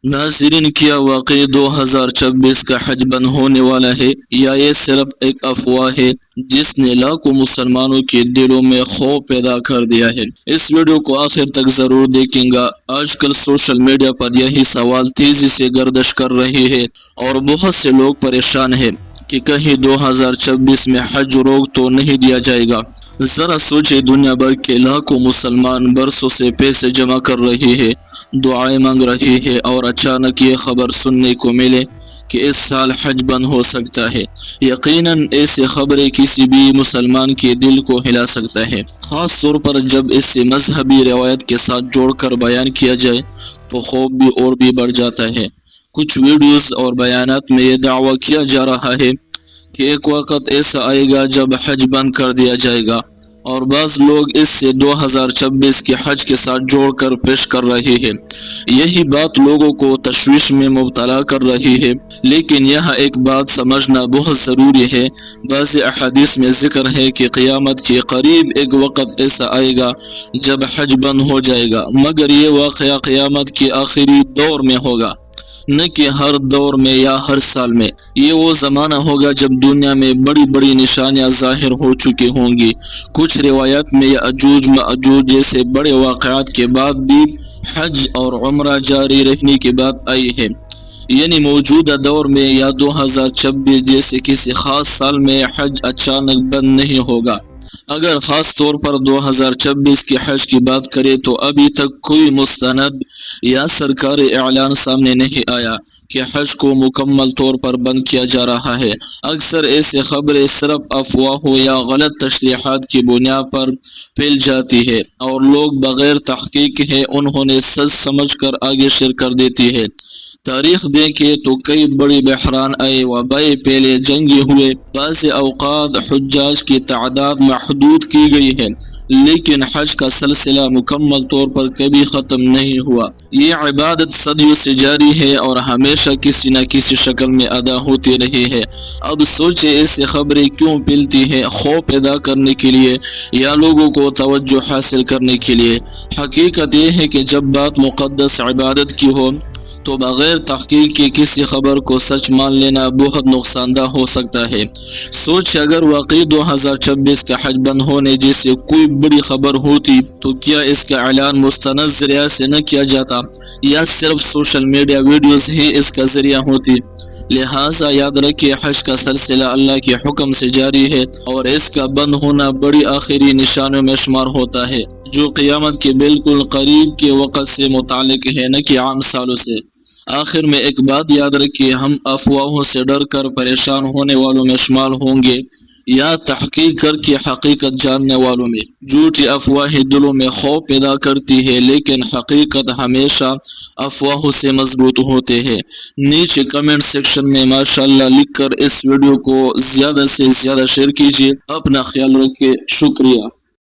ناظرین، کیا واقعی 2026 کا حج بند ہونے والا ہے یا یہ صرف ایک افواہ ہے جس نے لاکھوں مسلمانوں کے دلوں میں خوف پیدا کر دیا ہے؟ اس ویڈیو کو آخر تک ضرور دیکھیں گا۔ آج کل سوشل میڈیا پر یہی سوال تیزی سے گردش کر رہی ہے اور بہت سے لوگ پریشان ہیں کہ کہیں 2026 میں حج روک تو نہیں دیا جائے گا۔ ذرا سوچے، دنیا بھر کے لاکھوں مسلمان برسوں سے پیسے جمع کر رہے ہیں، دعائیں مانگ رہے ہیں، اور اچانک یہ خبر سننے کو ملے کہ اس سال حج بند ہو سکتا ہے۔ یقیناً ایسی خبریں کسی بھی مسلمان کے دل کو ہلا سکتا ہے، خاص طور پر جب اسے مذہبی روایت کے ساتھ جوڑ کر بیان کیا جائے تو خوف بھی اور بھی بڑھ جاتا ہے۔ کچھ ویڈیوز اور بیانات میں یہ دعویٰ کیا جا رہا ہے کہ ایک وقت ایسا آئے گا جب حج بند کر دیا جائے گا، اور بعض لوگ اس سے 2026 کے حج کے ساتھ جوڑ کر پیش کر رہے ہیں۔ یہی بات لوگوں کو تشویش میں مبتلا کر رہی ہے، لیکن یہاں ایک بات سمجھنا بہت ضروری ہے۔ بعض احادیث میں ذکر ہے کہ قیامت کے قریب ایک وقت ایسا آئے گا جب حج بند ہو جائے گا، مگر یہ واقعہ قیامت کے آخری دور میں ہوگا، نہ کہ ہر دور میں یا ہر سال میں۔ یہ وہ زمانہ ہوگا جب دنیا میں بڑی بڑی نشانیاں ظاہر ہو چکی ہوں گی۔ کچھ روایات میں یأجوج مأجوج جیسے بڑے واقعات کے بعد بھی حج اور عمرہ جاری رہنے کی بات آئی ہے، یعنی موجودہ دور میں یا 2026 جیسے کسی خاص سال میں حج اچانک بند نہیں ہوگا۔ اگر خاص طور پر 2026 کے حج کی بات کریں تو ابھی تک کوئی مستند یا سرکاری اعلان سامنے نہیں آیا کہ حج کو مکمل طور پر بند کیا جا رہا ہے۔ اکثر ایسی خبریں صرف افواہوں یا غلط تشریحات کی بنیاد پر پھیل جاتی ہے اور لوگ بغیر تحقیق ہے انہیں سچ سمجھ کر آگے شیئر کر دیتی ہے۔ تاریخ دیکھیں تو کئی بڑی بحران آئے، وبائیں پھیلے، جنگیں ہوئے، بعض اوقات حجاج کی تعداد محدود کی گئی ہے، لیکن حج کا سلسلہ مکمل طور پر کبھی ختم نہیں ہوا۔ یہ عبادت صدیوں سے جاری ہے اور ہمیشہ کسی نہ کسی شکل میں ادا ہوتی رہی ہے۔ اب سوچیں، ایسی خبریں کیوں پھیلتی ہیں؟ خوف پیدا کرنے کے لیے یا لوگوں کو توجہ حاصل کرنے کے لیے؟ حقیقت یہ ہے کہ جب بات مقدس عبادت کی ہو تو بغیر تحقیق کے کسی خبر کو سچ مان لینا بہت نقصان دہ ہو سکتا ہے۔ سوچ، اگر واقعی 2026 کا حج بند ہونے جیسے کوئی بڑی خبر ہوتی تو کیا اس کا اعلان مستند ذریعہ سے نہ کیا جاتا، یا صرف سوشل میڈیا ویڈیوز ہی اس کا ذریعہ ہوتی؟ لہٰذا یاد رکھیں، حج کا سلسلہ اللہ کے حکم سے جاری ہے اور اس کا بند ہونا بڑی آخری نشانوں میں شمار ہوتا ہے جو قیامت کے بالکل قریب کے وقت سے متعلق ہے، نہ کہ عام سالوں سے۔ آخر میں ایک بات یاد رکھیے، ہم افواہوں سے ڈر کر پریشان ہونے والوں میں شمار ہوں گے یا تحقیق کر کے حقیقت جاننے والوں میں؟ جھوٹی افواہیں دلوں میں خوف پیدا کرتی ہے، لیکن حقیقت ہمیشہ افواہوں سے مضبوط ہوتے ہیں۔ نیچے کمنٹ سیکشن میں ماشاءاللہ لکھ کر اس ویڈیو کو زیادہ سے زیادہ شیئر کیجیے۔ اپنا خیال رکھیں، شکریہ۔